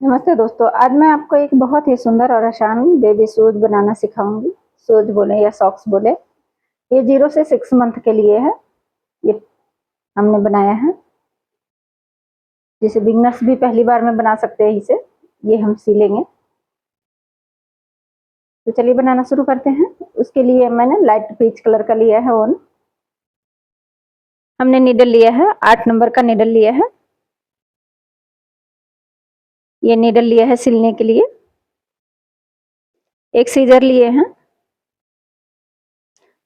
नमस्ते दोस्तों, आज मैं आपको एक बहुत ही सुंदर और आसान बेबी शूज़ बनाना सिखाऊंगी। शूज़ बोले या सॉक्स बोले। ये 0 से 6 मंथ के लिए है। ये हमने बनाया है, जिसे बिगनर्स भी पहली बार में बना सकते हैं। इसे ये हम सी लेंगे। तो चलिए बनाना शुरू करते हैं। उसके लिए मैंने लाइट पीच कलर का लिया है ऊन। हमने नीडल लिया है, 8 नंबर का नीडल लिया है। ये नीडल लिया है सिलने के लिए। एक सीजर लिए हैं,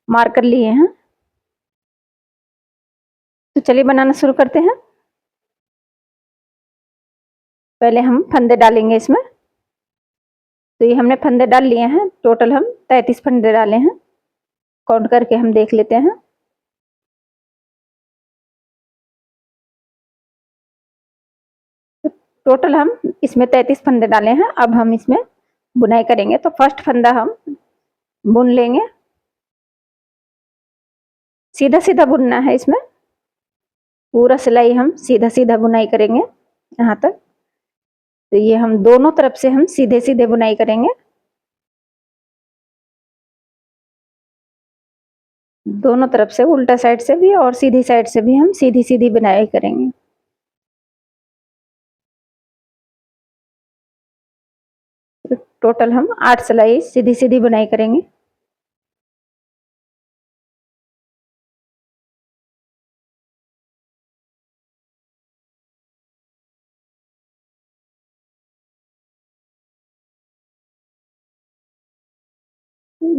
मार्कर लिए हैं। तो चलिए बनाना शुरू करते हैं। पहले हम फंदे डालेंगे इसमें। तो ये हमने फंदे डाल लिए हैं। टोटल हम 33 फंदे डाले हैं। काउंट करके हम देख लेते हैं। टोटल हम इसमें 33 फंदे डाले हैं। अब हम इसमें बुनाई करेंगे। तो फर्स्ट फंदा हम बुन लेंगे। सीधा सीधा बुनना है इसमें। पूरा सिलाई हम सीधा सीधा बुनाई करेंगे यहाँ तक। तो ये हम दोनों तरफ से हम सीधे सीधे बुनाई करेंगे। दोनों तरफ से, उल्टा साइड से भी और सीधी साइड से भी हम सीधी सीधी बुनाई करेंगे। टोटल हम 8 सिलाई सीधी सीधी बुनाई करेंगे।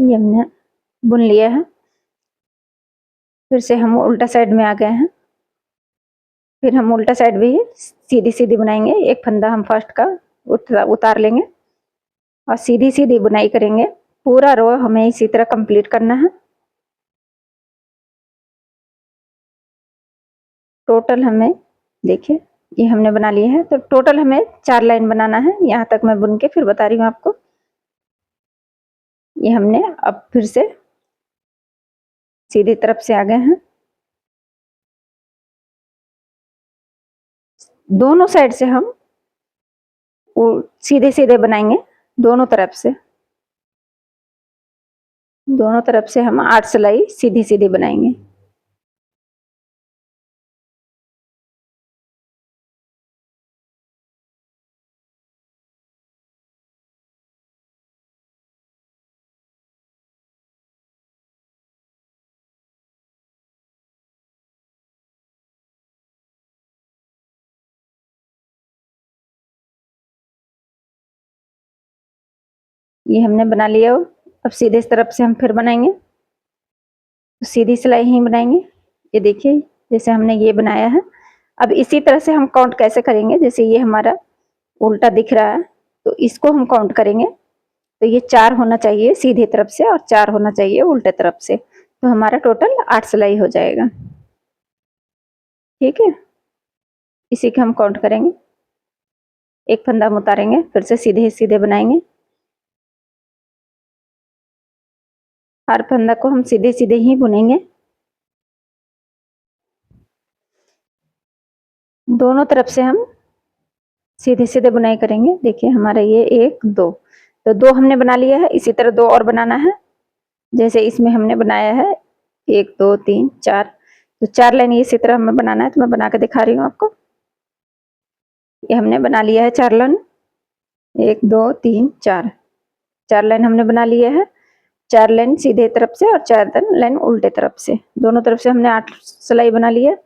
ये हमने बुन लिया है। फिर से हम उल्टा साइड में आ गए हैं। फिर हम उल्टा साइड भी सीधी सीधी बनाएंगे। एक फंदा हम फर्स्ट का उतार लेंगे और सीधी सीधी बुनाई करेंगे। पूरा रो हमें इसी तरह कंप्लीट करना है। टोटल हमें देखिए, ये हमने बना लिया है। तो टोटल हमें 4 लाइन बनाना है। यहाँ तक मैं बुन के फिर बता रही हूँ आपको। ये हमने अब फिर से सीधी तरफ से आ गए हैं। दोनों साइड से हम सीधे सीधे बनाएंगे। दोनों तरफ से, दोनों तरफ से हम 8 सिलाई सीधी सीधी बनाएंगे। ये हमने बना लिया। अब सीधे तरफ से हम फिर बनाएंगे। तो सीधी सिलाई ही बनाएंगे। ये देखिए, जैसे हमने ये बनाया है। अब इसी तरह से हम काउंट कैसे करेंगे। जैसे ये हमारा उल्टा दिख रहा है, तो इसको हम काउंट करेंगे। तो ये 4 होना चाहिए सीधी तरफ से और 4 होना चाहिए उल्टे तरफ से। तो हमारा टोटल 8 सिलाई हो जाएगा। ठीक है, इसी के हम काउंट करेंगे। एक फंदा हम उतारेंगे, फिर से सीधे सीधे बनाएंगे। हर फंदा को हम सीधे सीधे ही बुनेंगे। दोनों तरफ से हम सीधे सीधे बुनाई करेंगे। देखिए हमारा ये 1 2, तो 2 हमने बना लिया है। इसी तरह 2 और बनाना है। जैसे इसमें हमने बनाया है 1 2 3 4। तो 4 लाइन इसी तरह हमें बनाना है। तो मैं बना के दिखा रही हूँ आपको। ये हमने बना लिया है 4 लाइन। 1 2 3 4, 4 लाइन हमने बना लिया है। 4 लाइन सीधे तरफ से और 4 लाइन उल्टे तरफ से। दोनों तरफ से हमने 8 सिलाई बना ली है।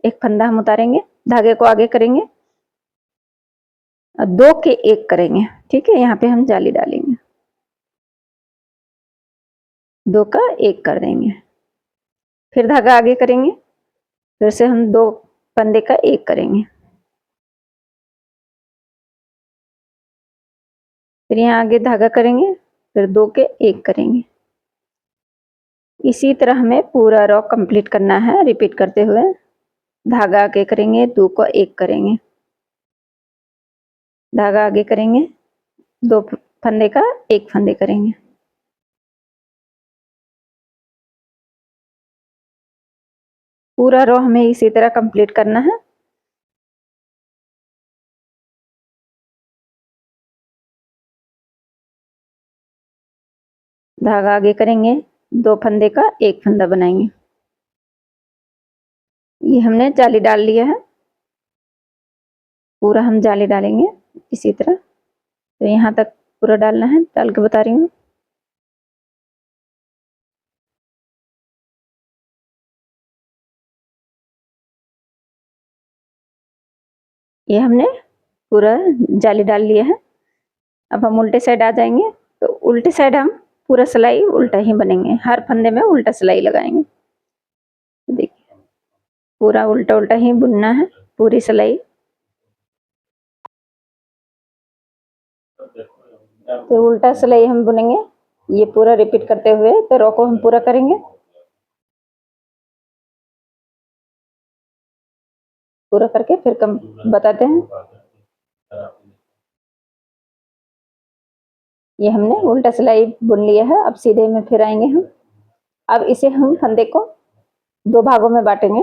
एक फंदा हम उतारेंगे, धागे को आगे करेंगे और 2 के 1 करेंगे। ठीक है, यहाँ पे हम जाली डालेंगे। 2 का 1 कर देंगे। फिर धागा आगे करेंगे। फिर से हम 2 फंदे का 1 करेंगे। फिर यहाँ आगे धागा करेंगे, फिर 2 के 1 करेंगे। इसी तरह हमें पूरा रॉ कंप्लीट करना है, रिपीट करते हुए। धागा आगे करेंगे, 2 को 1 करेंगे। धागा आगे करेंगे, 2 फंदे का 1 फंदे करेंगे। पूरा रॉ हमें इसी तरह कंप्लीट करना है। धागा आगे करेंगे, 2 फंदे का 1 फंदा बनाएंगे। ये हमने जाली डाल लिया है, पूरा हम जाली डालेंगे इसी तरह। तो यहाँ तक पूरा डालना है, डाल के बता रही हूँ। ये हमने पूरा जाली डाल लिया है। अब हम उल्टे साइड आ जाएंगे, तो उल्टे साइड हम पूरा सिलाई उल्टा ही बनेंगे, हर फंदे में उल्टा सिलाई लगाएंगे। देखिए पूरा उल्टा उल्टा ही बुनना है पूरी सिलाई। तो उल्टा सिलाई हम बुनेंगे, ये पूरा रिपीट करते हुए तो रो को हम पूरा करेंगे। पूरा करके फिर कम बताते हैं। ये हमने उल्टा सिलाई बुन लिया है, अब सीधे में फिर आएंगे हम। अब इसे हम फंदे को 2 भागों में बांटेंगे।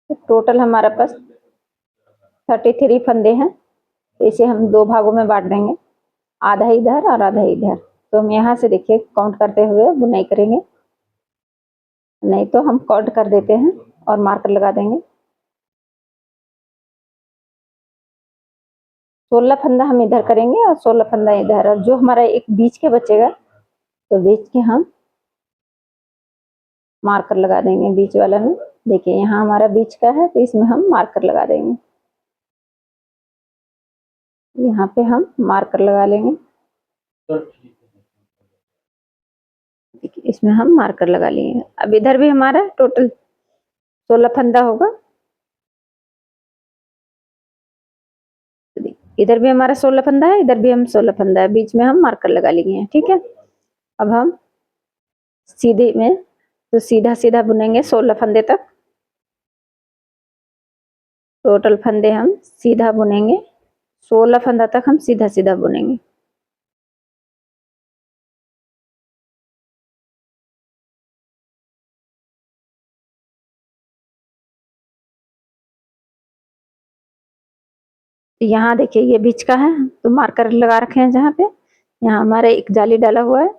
तो टोटल हमारे पास 33 फंदे हैं, तो इसे हम 2 भागों में बांट देंगे, आधा इधर और आधा इधर। तो हम यहाँ से देखिए काउंट करते हुए बुनाई करेंगे, नहीं तो हम काउंट कर देते हैं और मार्कर लगा देंगे। 16 फंदा हम इधर करेंगे और 16 फंदा इधर, और जो हमारा एक बीच के बचेगा तो बीच के हम मार्कर लगा देंगे बीच वाला में। देखिए यहाँ हमारा बीच का है, तो इसमें हम मार्कर लगा देंगे। यहाँ पे हम मार्कर लगा लेंगे, देखिए इसमें हम मार्कर लगा लिए। अब इधर भी हमारा टोटल 16 फंदा होगा, इधर भी हमारा 16 फंदा है, इधर भी हम 16 फंदा है, बीच में हम मार्कर लगा लिए हैं। ठीक है, अब हम सीधे में तो सीधा सीधा बुनेंगे 16 फंदे तक। टोटल फंदे हम सीधा बुनेंगे, 16 फंदा तक हम सीधा सीधा बुनेंगे। यहाँ देखिए ये बीच का है, तो मार्कर लगा रखे हैं जहाँ पे, यहाँ हमारा एक जाली डाला हुआ है।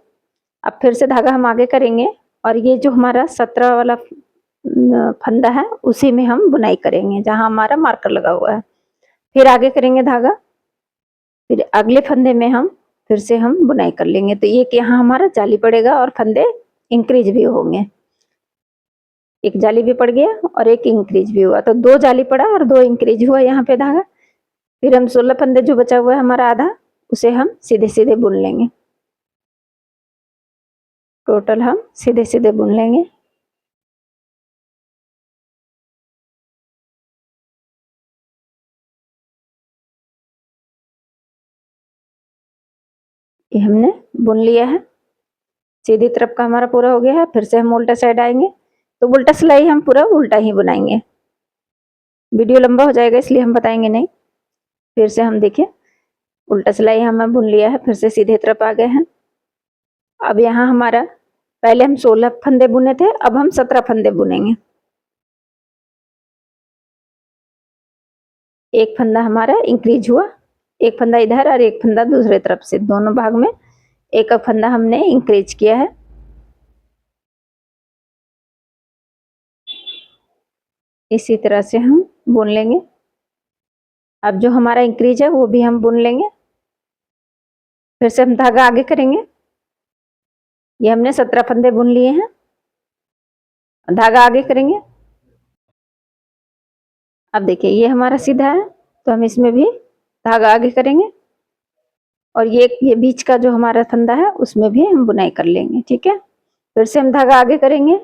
अब फिर से धागा हम आगे करेंगे, और ये जो हमारा 17 वाला फंदा है उसी में हम बुनाई करेंगे जहाँ हमारा मार्कर लगा हुआ है। फिर आगे करेंगे धागा, फिर अगले फंदे में हम फिर से हम बुनाई कर लेंगे। तो ये यहाँ हमारा जाली पड़ेगा और फंदे इंक्रीज भी होंगे, एक जाली भी पड़ गया और एक इंक्रीज भी हुआ, तो 2 जाली पड़ा और 2 इंक्रीज हुआ यहाँ पे धागा। फिर हम 16 फंदे जो बचा हुआ है हमारा आधा, उसे हम सीधे सीधे बुन लेंगे। टोटल हम सीधे सीधे बुन लेंगे। ये हमने बुन लिया है, सीधी तरफ का हमारा पूरा हो गया है। फिर से हम उल्टा साइड आएंगे, तो उल्टा सिलाई हम पूरा उल्टा ही बनाएंगे। वीडियो लंबा हो जाएगा इसलिए हम बताएंगे नहीं। फिर से हम देखिए उल्टा सिलाई हमने बुन लिया है, फिर से सीधे तरफ आ गए हैं। अब यहाँ हमारा पहले हम 16 फंदे बुने थे, अब हम 17 फंदे बुनेंगे। एक फंदा हमारा इंक्रीज हुआ, एक फंदा इधर और एक फंदा दूसरे तरफ से, दोनों भाग में एक फंदा हमने इंक्रीज किया है। इसी तरह से हम बुन लेंगे। अब जो हमारा इंक्रीज है वो भी हम बुन लेंगे। फिर से हम धागा आगे करेंगे, ये हमने 17 फंदे बुन लिए हैं, धागा आगे करेंगे। अब देखिए ये हमारा सीधा है, तो हम इसमें भी धागा आगे करेंगे, और ये बीच का जो हमारा फंदा है उसमें भी हम बुनाई कर लेंगे। ठीक है, फिर से हम धागा आगे करेंगे।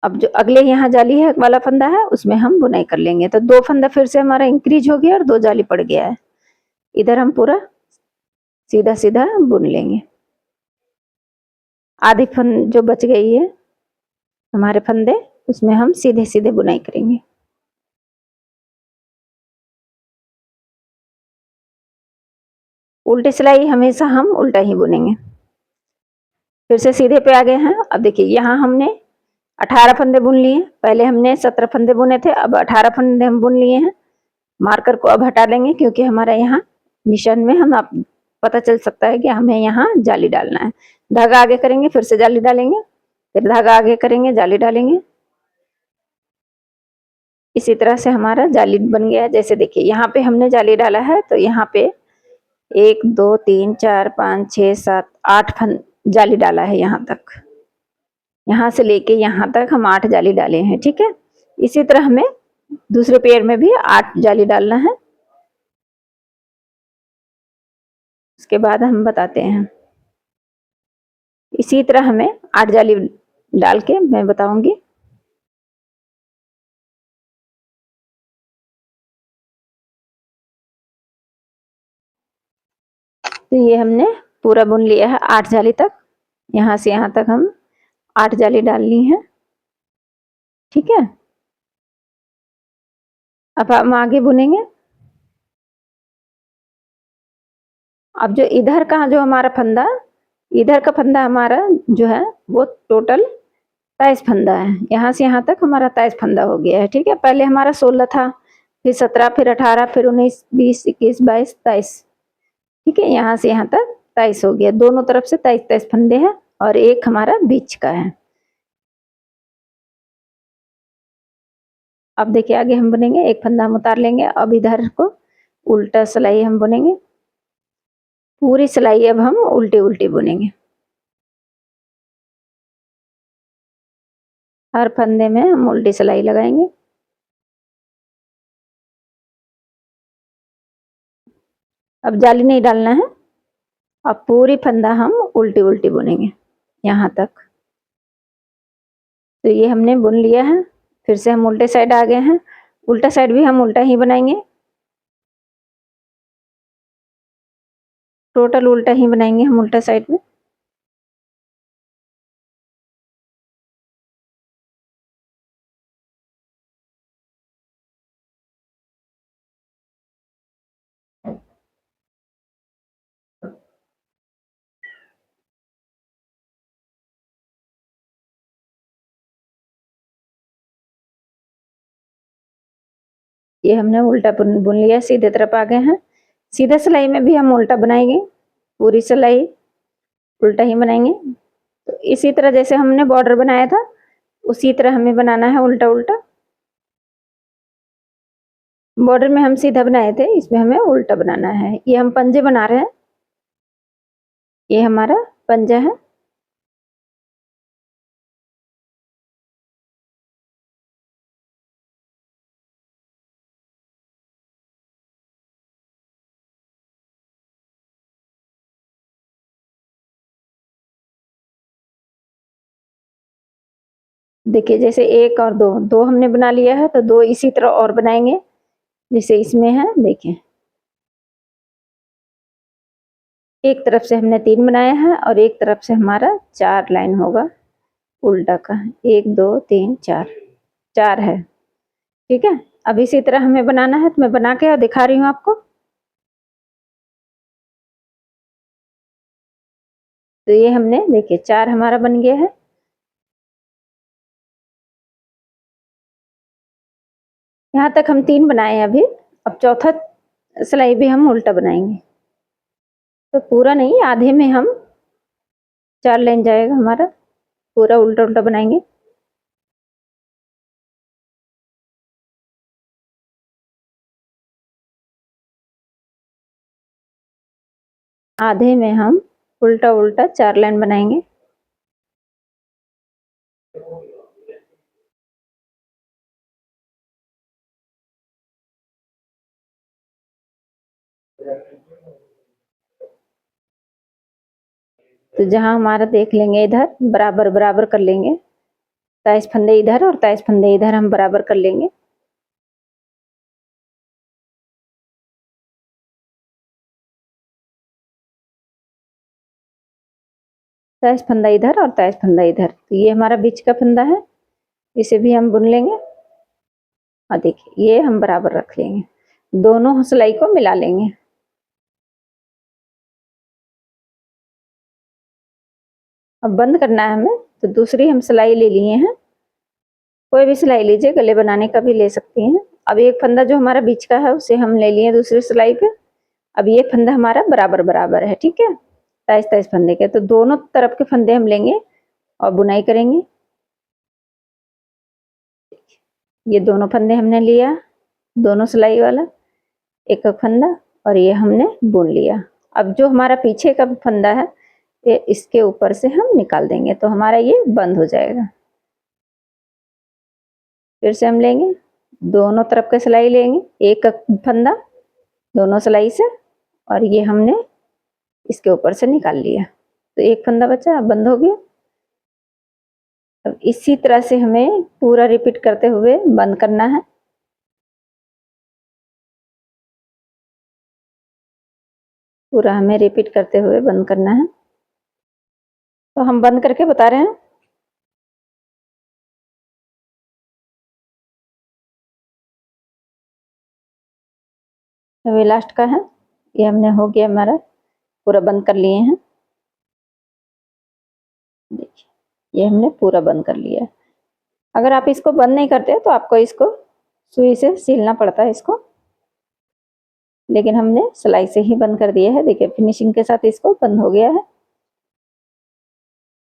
अब जो अगले यहाँ जाली है वाला फंदा है उसमें हम बुनाई कर लेंगे। तो 2 फंदा फिर से हमारा इंक्रीज हो गया और 2 जाली पड़ गया है, इधर हम पूरा सीधा सीधा बुन लेंगे। आधी फंद जो बच गई है हमारे फंदे, उसमें हम सीधे सीधे बुनाई करेंगे। उल्टी सिलाई हमेशा हम उल्टा ही बुनेंगे। फिर से सीधे पे आ गए हैं। अब देखिए यहाँ हमने 18 फंदे बुन लिए, पहले हमने 17 फंदे बुने थे, अब 18 फंदे हम बुन लिए हैं। मार्कर को अब हटा लेंगे क्योंकि हमारा यहाँ निशान में हम पता चल सकता है कि हमें यहाँ जाली डालना है। धागा आगे करेंगे, फिर से जाली डालेंगे, फिर धागा आगे करेंगे, जाली डालेंगे। इसी तरह से हमारा जाली बन गया है। जैसे देखिए यहाँ पे हमने जाली डाला है, तो यहाँ पे 1 2 3 4 5 6 7 8 जाली डाला है। यहाँ तक, यहाँ से लेके यहाँ तक हम 8 जाली डाले हैं। ठीक है, इसी तरह हमें दूसरे पेड़ में भी 8 जाली डालना है। उसके बाद हम बताते हैं। इसी तरह हमें 8 जाली डाल के मैं बताऊंगी। तो ये हमने पूरा बुन लिया है 8 जाली तक। यहाँ से यहाँ तक हम 8 जाली डाल ली है। ठीक है, अब हम आगे बुनेंगे। अब जो इधर का जो हमारा फंदा, इधर का फंदा हमारा जो है वो टोटल 23 फंदा है। यहाँ से यहाँ तक हमारा 23 फंदा हो गया है। ठीक है, पहले हमारा 16 था, फिर 17, फिर 18, फिर 19, 20, 21, 22, 23। ठीक है, यहाँ से यहाँ तक 23 हो गया। दोनों तरफ से 23 फंदे हैं और एक हमारा बीच का है। अब देखिए आगे हम बुनेंगे। एक फंदा हम उतार लेंगे। अब इधर को उल्टा सिलाई हम बुनेंगे। पूरी सिलाई अब हम उल्टी उल्टी बुनेंगे। हर फंदे में हम उल्टी सिलाई लगाएंगे। अब जाली नहीं डालना है। अब पूरी फंदा हम उल्टी उल्टी बुनेंगे यहाँ तक। तो ये हमने बुन लिया है। फिर से हम उल्टे साइड आ गए हैं। उल्टा साइड भी हम उल्टा ही बनाएंगे, टोटल उल्टा ही बनाएंगे हम उल्टा साइड में। ये हमने उल्टा बुन लिया, सीधे तरफ आ गए हैं। सीधा सिलाई में भी हम उल्टा बनाएंगे, पूरी सिलाई उल्टा ही बनाएंगे। तो इसी तरह जैसे हमने बॉर्डर बनाया था उसी तरह हमें बनाना है उल्टा उल्टा। बॉर्डर में हम सीधा बनाए थे, इसमें हमें उल्टा बनाना है। ये हम पंजे बना रहे हैं। ये हमारा पंजा है। देखिए जैसे 1 और 2, 2 हमने बना लिया है, तो 2 इसी तरह और बनाएंगे जैसे इसमें है। देखिए एक तरफ से हमने 3 बनाया है और एक तरफ से हमारा 4 लाइन होगा उल्टा का। 1 2 3 4, 4 है। ठीक है, अब इसी तरह हमें बनाना है, तो मैं बना के और दिखा रही हूँ आपको। तो ये हमने देखिए 4 हमारा बन गया है। यहाँ तक हम 3 बनाए हैं अभी। अब चौथा सिलाई भी हम उल्टा बनाएंगे, तो पूरा नहीं, आधे में हम 4 लाइन जाएगा हमारा, पूरा उल्टा उल्टा बनाएंगे। आधे में हम उल्टा उल्टा 4 लाइन बनाएंगे। तो जहां हमारा देख लेंगे इधर बराबर बराबर कर लेंगे, 23 फंदे इधर और 23 फंदे इधर हम बराबर कर लेंगे। तेईस फंदा इधर और 23 फंदा इधर। तो ये हमारा बीच का फंदा है, इसे भी हम बुन लेंगे। और देखिए ये हम बराबर रख लेंगे, दोनों सिलाई को मिला लेंगे। अब बंद करना है हमें, तो दूसरी हम सिलाई ले लिए हैं। कोई भी सिलाई लीजिए, गले बनाने का भी ले सकती हैं। अब एक फंदा जो हमारा बीच का है उसे हम ले लिए दूसरी सिलाई पे, अब ये फंदा हमारा बराबर बराबर है, ठीक है, 23-23 फंदे के। तो दोनों तरफ के फंदे हम लेंगे और बुनाई करेंगे। ये दोनों फंदे हमने लिया, दोनों सिलाई वाला एक फंदा, और ये हमने बुन लिया। अब जो हमारा पीछे का फंदा है ये इसके ऊपर से हम निकाल देंगे, तो हमारा ये बंद हो जाएगा। फिर से हम लेंगे, दोनों तरफ का सिलाई लेंगे, एक फंदा दोनों सिलाई से, और ये हमने इसके ऊपर से निकाल लिया, तो एक फंदा बचा, बंद हो गया। अब इसी तरह से हमें पूरा रिपीट करते हुए बंद करना है। पूरा हमें रिपीट करते हुए बंद करना है। तो हम बंद करके बता रहे हैं। अभी लास्ट का है, ये हमने हो गया, हमारा पूरा बंद कर लिए हैं। देखिए ये हमने पूरा बंद कर लिया है। अगर आप इसको बंद नहीं करते तो आपको इसको सुई से सिलना पड़ता है इसको, लेकिन हमने सिलाई से ही बंद कर दिया है। देखिए फिनिशिंग के साथ इसको बंद हो गया है।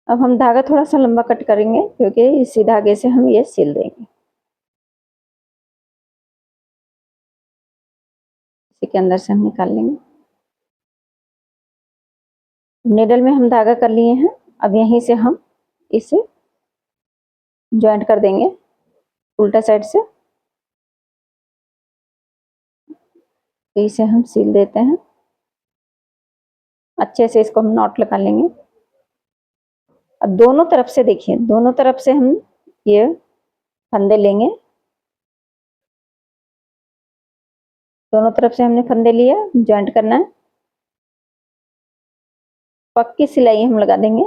अब हम धागा थोड़ा सा लंबा कट करेंगे, क्योंकि इसी धागे से हम ये सिल देंगे। इसी के अंदर से हम निकाल लेंगे। नीडल में हम धागा कर लिए हैं, अब यहीं से हम इसे ज्वाइंट कर देंगे उल्टा साइड से। इसे हम सील देते हैं अच्छे से, इसको हम नॉट लगा लेंगे। अब दोनों तरफ से देखिए, दोनों तरफ से हम ये फंदे लेंगे। दोनों तरफ से हमने फंदे लिया, ज्वाइंट करना है। पक्की सिलाई हम लगा देंगे।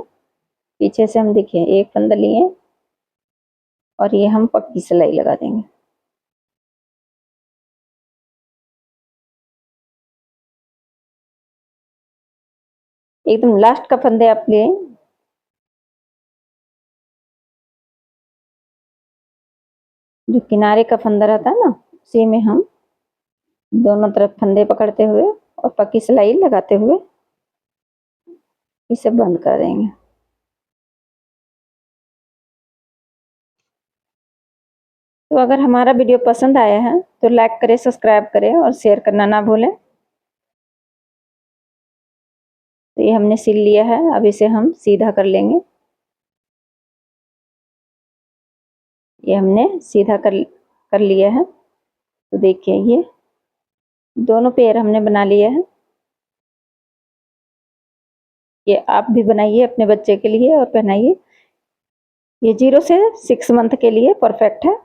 पीछे से हम देखिए एक फंदा लिए और ये हम पक्की सिलाई लगा देंगे। एकदम लास्ट का फंदे आप लिए, जो किनारे का फंदा रहता है ना, उसी में हम दोनों तरफ फंदे पकड़ते हुए और पक्की सिलाई लगाते हुए इसे बंद कर देंगे। तो अगर हमारा वीडियो पसंद आया है तो लाइक करें, सब्सक्राइब करें और शेयर करना ना भूलें। तो ये हमने सिल लिया है, अब इसे हम सीधा कर लेंगे। ये हमने सीधा कर लिया है। तो देखिए ये दोनों पैर हमने बना लिया है। ये आप भी बनाइए अपने बच्चे के लिए और पहनाइए। ये 0 से 6 मंथ के लिए परफेक्ट है।